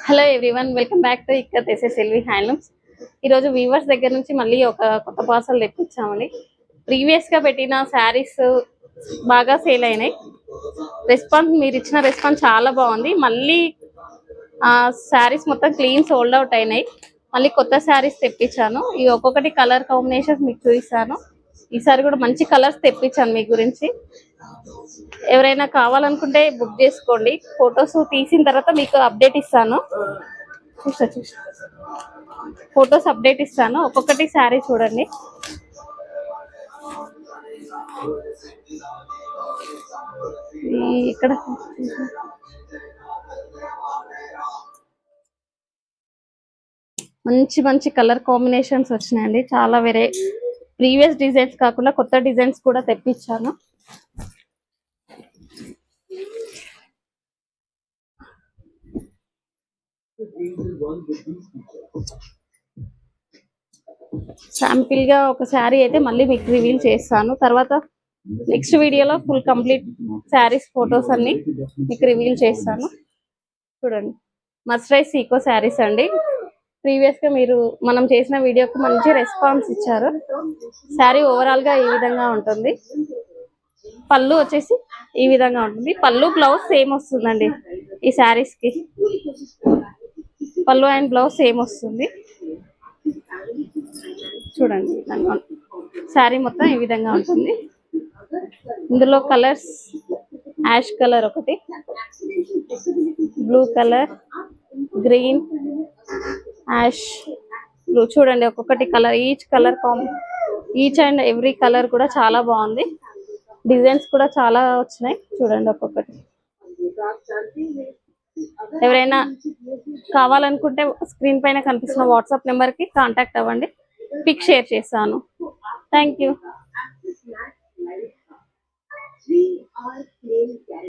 Hello everyone, welcome back to ikat SSLV handlooms. ఈరోజు weavers దగ్గర నుంచి మళ్ళీ ఒక కొత్త పార్సల్ తెప్పించామండి. ప్రీవియస్గా పెట్టిన శారీస్ బాగా సేల్ అయినాయి. మీరు ఇచ్చిన రెస్పాన్స్ చాలా బాగుంది. మళ్ళీ శారీస్ మొత్తం క్లీన్ సోల్డ్ అవుట్ అయినాయి. మళ్ళీ కొత్త శారీస్ తెప్పించాను. ఈ ఒక్కొక్కటి కలర్ కాంబినేషన్స్ మీకు చూపిస్తాను. ఈసారి కూడా మంచి కలర్స్ తెప్పించాను మీ గురించి. ఎవరైనా కావాలనుకుంటే బుక్ చేసుకోండి. ఫొటోస్ తీసిన తర్వాత మీకు అప్డేట్ ఇస్తాను. ఫొటోస్ అప్డేట్ ఇస్తాను. ఒక్కొక్కటి శారీ చూడండి. ఇక్కడ మంచి మంచి కలర్ కాంబినేషన్స్ వచ్చినాయండి. చాలా ప్రీవియస్ డిజైన్స్ కాకుండా కొత్త డిజైన్స్ కూడా తెప్పించాను. శాంపిల్ గా ఒక శారీ అయితే మళ్ళీ మీకు రివీల్ చేస్తాను. తర్వాత నెక్స్ట్ వీడియోలో ఫుల్ కంప్లీట్ శారీస్ ఫొటోస్ అన్ని మీకు రివీల్ చేస్తాను. చూడండి, మర్సరైజ్ ఈకో శారీస్ అండి. ప్రీవియస్ గా మనం చేసిన వీడియోకి మంచి రెస్పాన్స్ ఇచ్చారు. శారీ ఓవరాల్ గా ఈ విధంగా ఉంటుంది. పళ్ళు వచ్చేసి ఈ విధంగా ఉంటుంది. పళ్ళు బ్లౌజ్ సేమ్ వస్తుందండి. ఈ శారీస్ కి పళ్ళు అండ్ బ్లౌజ్ సేమ్ వస్తుంది. చూడండి, శారీ మొత్తం ఈ విధంగా ఉంటుంది. ఇందులో కలర్స్ యాష్ కలర్ ఒకటి, blue colour, green, ash blue. చూడండి, ఒక్కొక్కటి colour, each and every colour కూడా చాలా బాగుంది. డిజైన్స్ కూడా చాలా వచ్చినాయి. చూడండి ఒక్కొక్కటి. ఎవరైనా కావాలనుకుంటే స్క్రీన్ పైన కనిపిస్తున్న వాట్సాప్ నెంబర్కి కాంటాక్ట్ అవ్వండి. పిక్ షేర్ చేస్తాను. Thank you.